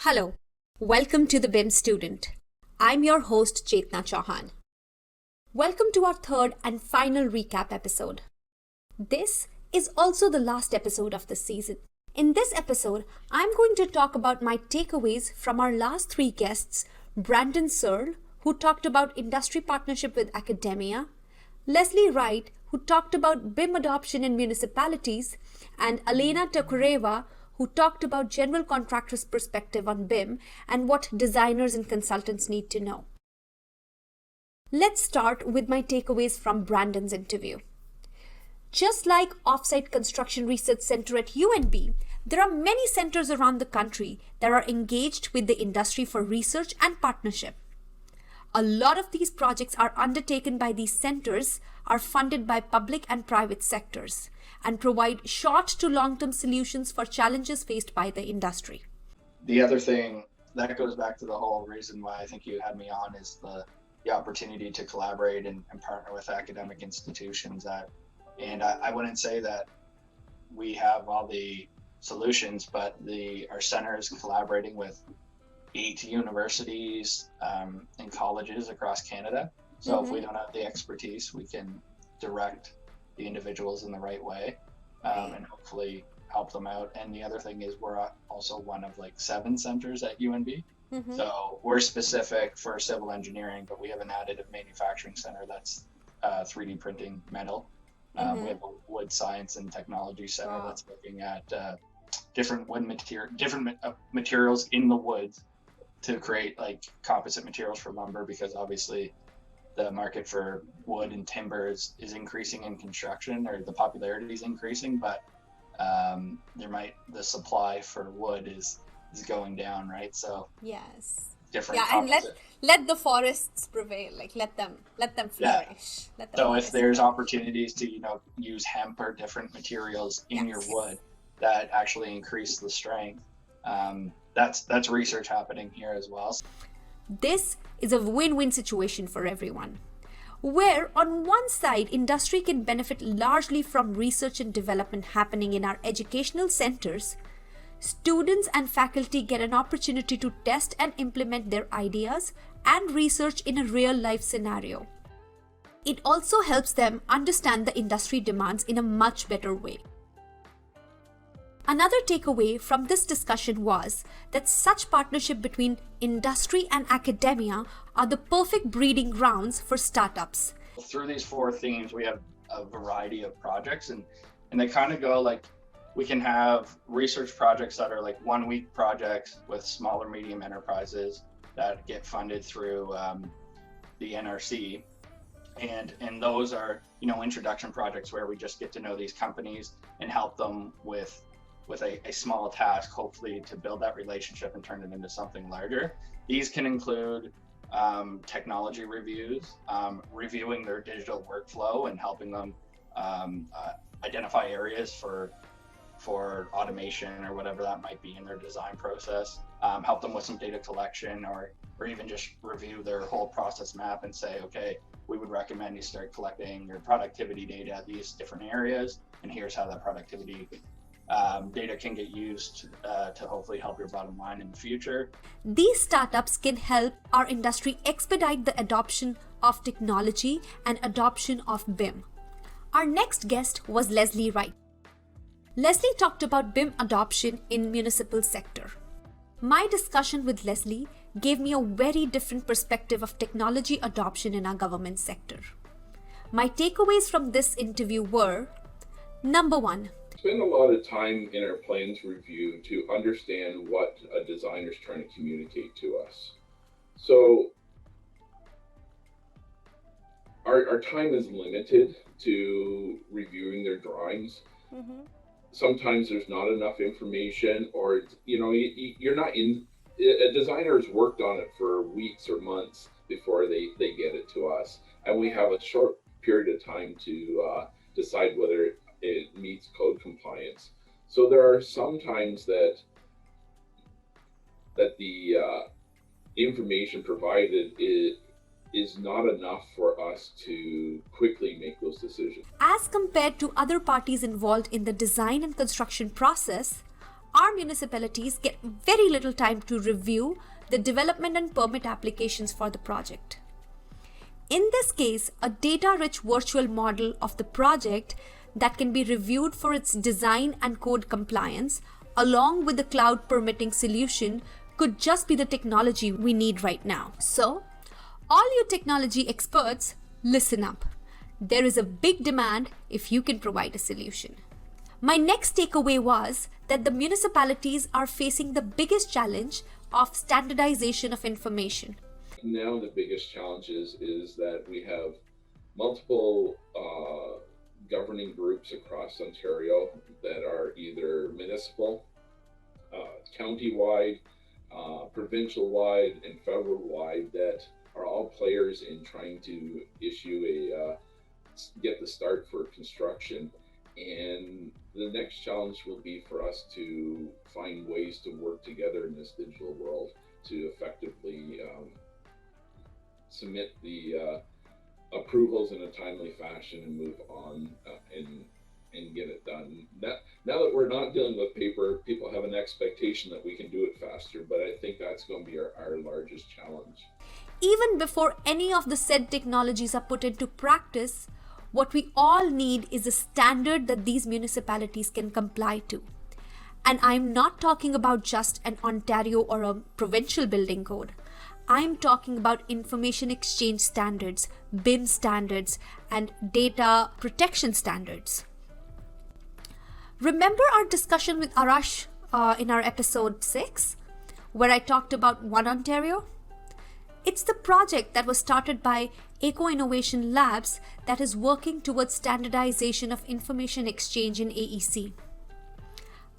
Hello, welcome to the BIM Student. I'm your host Chetna Chauhan. Welcome to our third and final recap episode. This is also the last episode of this season. In this episode, I'm going to talk about my takeaways from our last three guests, Brandon Searle, who talked about industry partnership with academia, Leslie Wright, who talked about BIM adoption in municipalities, and Alena Tokareva, who talked about General Contractor's perspective on BIM and what designers and consultants need to know. Let's start with my takeaways from Brandon's interview. Just like Offsite Construction Research Center at UNB, there are many centers around the country that are engaged with the industry for research and partnership. A lot of these projects are undertaken by these centers, are funded by public and private sectors, and provide short to long-term solutions for challenges faced by the industry. The other thing that goes back to the whole reason why I think you had me on is the opportunity to collaborate and partner with academic institutions. And I wouldn't say that we have all the solutions, but our center is collaborating with 8 universities and colleges across Canada. So if we don't have the expertise, we can direct the individuals in the right way and hopefully help them out. And the other thing is we're also one of 7 centers at UNB. So we're specific for civil engineering, but we have an additive manufacturing center that's 3D printing metal. We have a wood science and technology center that's looking at different materials in the woods to create composite materials for lumber, because obviously the market for wood and timber is increasing in construction, or the popularity is increasing, but the supply for wood is going down, right? So yes, different. Yeah, and let the forests prevail. Let them flourish. Yeah. So if there's opportunities to use hemp or different materials in your wood that actually increase the strength, that's research happening here as well. This is a win-win situation for everyone, where on one side, industry can benefit largely from research and development happening in our educational centers. Students and faculty get an opportunity to test and implement their ideas and research in a real-life scenario. It also helps them understand the industry demands in a much better way. Another takeaway from this discussion was that such partnership between industry and academia are the perfect breeding grounds for startups. Through these 4 themes, we have a variety of projects, and they kind of go we can have research projects that are 1-week projects with small or medium enterprises that get funded through the NRC. And those are, introduction projects where we just get to know these companies and help them with a small task, hopefully to build that relationship and turn it into something larger. These can include technology reviews, reviewing their digital workflow and helping them identify areas for automation or whatever that might be in their design process, help them with some data collection, or even just review their whole process map and say, okay, we would recommend you start collecting your productivity data at these different areas, and here's how that productivity data can get used to hopefully help your bottom line in the future. These startups can help our industry expedite the adoption of technology and adoption of BIM. Our next guest was Leslie Wright. Leslie talked about BIM adoption in municipal sector. My discussion with Leslie gave me a very different perspective of technology adoption in our government sector. My takeaways from this interview were: number 1, spend a lot of time in our plans review to understand what a designer is trying to communicate to us. So our time is limited to reviewing their drawings. Sometimes there's not enough information, or you're not in. A designer has worked on it for weeks or months before they get it to us, and we have a short period of time to decide whether it meets code compliance. So there are some times that the information provided is not enough for us to quickly make those decisions. As compared to other parties involved in the design and construction process, our municipalities get very little time to review the development and permit applications for the project. In this case, a data-rich virtual model of the project that can be reviewed for its design and code compliance, along with the cloud permitting solution, could just be the technology we need right now. So, all you technology experts, listen up. There is a big demand if you can provide a solution. My next takeaway was that the municipalities are facing the biggest challenge of standardization of information. Now the biggest challenge is that we have multiple governing groups across Ontario that are either municipal, county-wide, provincial-wide, and federal-wide that are all players in trying to issue get the start for construction. And the next challenge will be for us to find ways to work together in this digital world to effectively submit the approvals in a timely fashion and move on and get it done. Now that we're not dealing with paper, people have an expectation that we can do it faster, but I think that's going to be our largest challenge. Even before any of the said technologies are put into practice, what we all need is a standard that these municipalities can comply to. And I'm not talking about just an Ontario or a provincial building code. I'm talking about information exchange standards, BIM standards, and data protection standards. Remember our discussion with Arash in our episode 6, where I talked about One Ontario? It's the project that was started by Eco Innovation Labs that is working towards standardization of information exchange in AEC.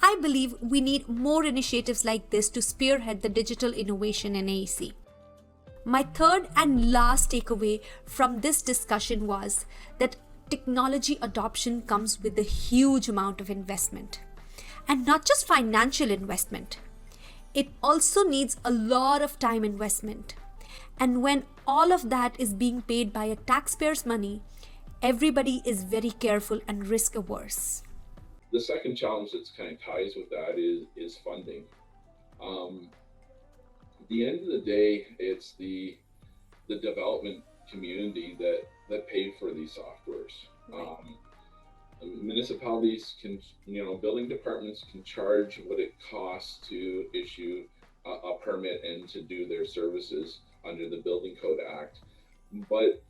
I believe we need more initiatives like this to spearhead the digital innovation in AEC. My third and last takeaway from this discussion was that technology adoption comes with a huge amount of investment. And not just financial investment. It also needs a lot of time investment. And when all of that is being paid by a taxpayer's money, everybody is very careful and risk averse. The second challenge that kind of ties with that is funding. At the end of the day, it's the development community that pay for these softwares. Right. Municipalities can, building departments can charge what it costs to issue a permit and to do their services under the Building Code Act, but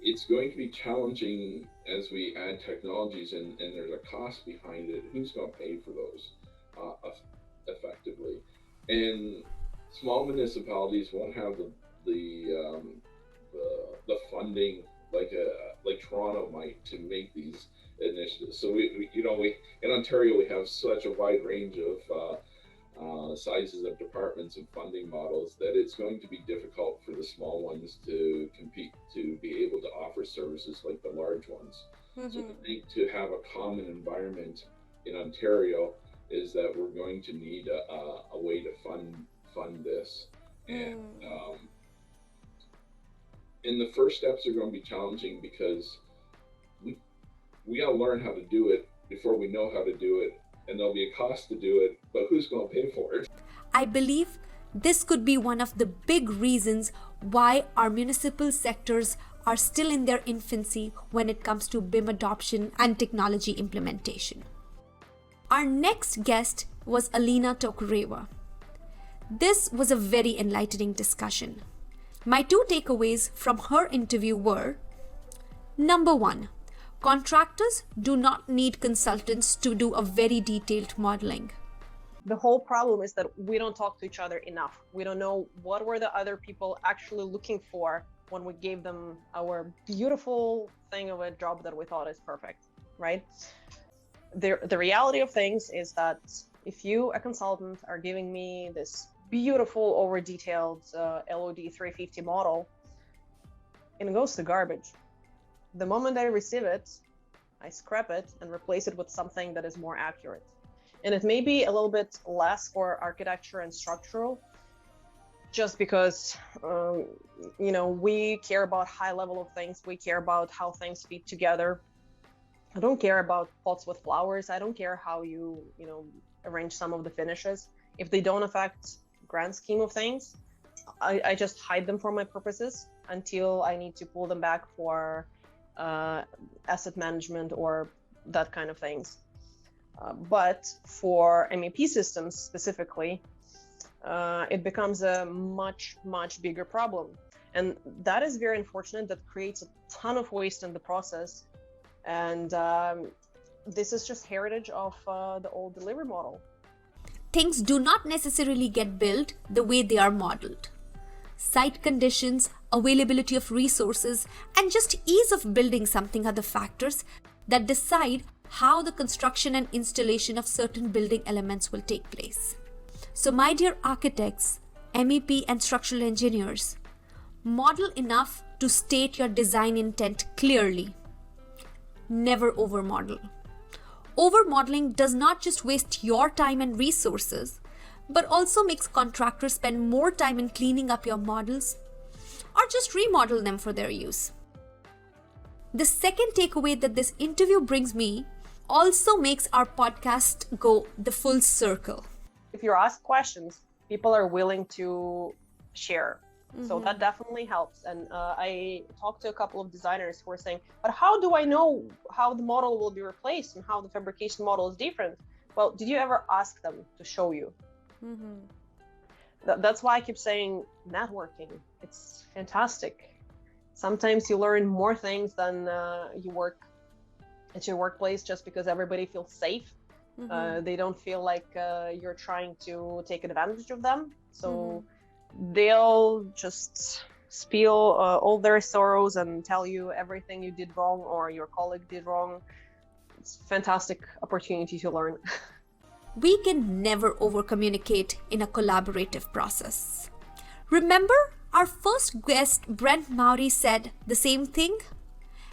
it's going to be challenging as we add technologies and there's a cost behind it. Who's going to pay for those effectively? And small municipalities won't have the funding like Toronto might to make these initiatives. So we in Ontario we have such a wide range of sizes of departments and funding models that it's going to be difficult for the small ones to compete to be able to offer services like the large ones. Mm-hmm. So I think to have a common environment in Ontario is that we're going to need a way to fund this. And the first steps are going to be challenging because we got to learn how to do it before we know how to do it. And there'll be a cost to do it, but who's going to pay for it? I believe this could be one of the big reasons why our municipal sectors are still in their infancy when it comes to BIM adoption and technology implementation. Our next guest was Alena Tokareva. This was a very enlightening discussion. My 2 takeaways from her interview were: number 1, contractors do not need consultants to do a very detailed modeling. The whole problem is that we don't talk to each other enough. We don't know what were the other people actually looking for when we gave them our beautiful thing of a job that we thought is perfect, right? The reality of things is that if you, a consultant, are giving me this beautiful, over-detailed LOD 350 model, it goes to garbage. The moment I receive it, I scrap it and replace it with something that is more accurate. And it may be a little bit less for architecture and structural, just because, we care about high level of things. We care about how things fit together. I don't care about pots with flowers. I don't care how you arrange some of the finishes. If they don't affect grand scheme of things, I just hide them for my purposes until I need to pull them back for asset management or that kind of things. But for MEP systems specifically, it becomes a much, much bigger problem. And that is very unfortunate. That creates a ton of waste in the process. And this is just heritage of the old delivery model. Things do not necessarily get built the way they are modeled. Site conditions, availability of resources, and just ease of building something are the factors that decide how the construction and installation of certain building elements will take place. So my dear architects, MEP and structural engineers, model enough to state your design intent clearly. Never overmodel. Overmodeling does not just waste your time and resources, but also makes contractors spend more time in cleaning up your models or just remodel them for their use. The second takeaway that this interview brings me also makes our podcast go the full circle. If you're asked questions, people are willing to share. So that definitely helps. And I talked to a couple of designers who were saying, but how do I know how the model will be replaced and how the fabrication model is different? Well, did you ever ask them to show you? That's why I keep saying networking. It's fantastic. Sometimes you learn more things than you work at your workplace just because everybody feels safe. They don't feel like you're trying to take advantage of them. So they'll just spill all their sorrows and tell you everything you did wrong or your colleague did wrong. It's a fantastic opportunity to learn. We can never over-communicate in a collaborative process. Remember, our first guest, Brent Mowry, said the same thing?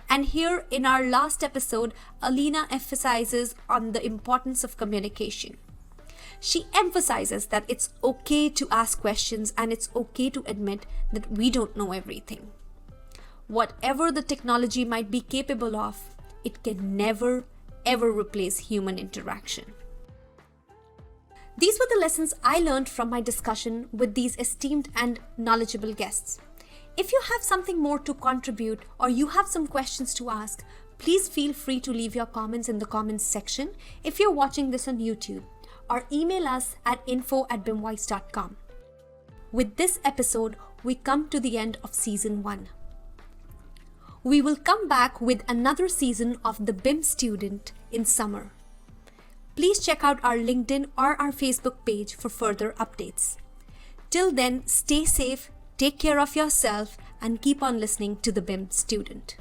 And here in our last episode, Alena emphasizes on the importance of communication. She emphasizes that it's okay to ask questions and it's okay to admit that we don't know everything. Whatever the technology might be capable of, it can never, ever replace human interaction. These were the lessons I learned from my discussion with these esteemed and knowledgeable guests. If you have something more to contribute or you have some questions to ask, please feel free to leave your comments in the comments section if you're watching this on YouTube, or email us at info@bimwise.com. With this episode, we come to the end of season 1. We will come back with another season of The BIM Student in summer. Please check out our LinkedIn or our Facebook page for further updates. Till then, stay safe, take care of yourself, and keep on listening to The BIM Student.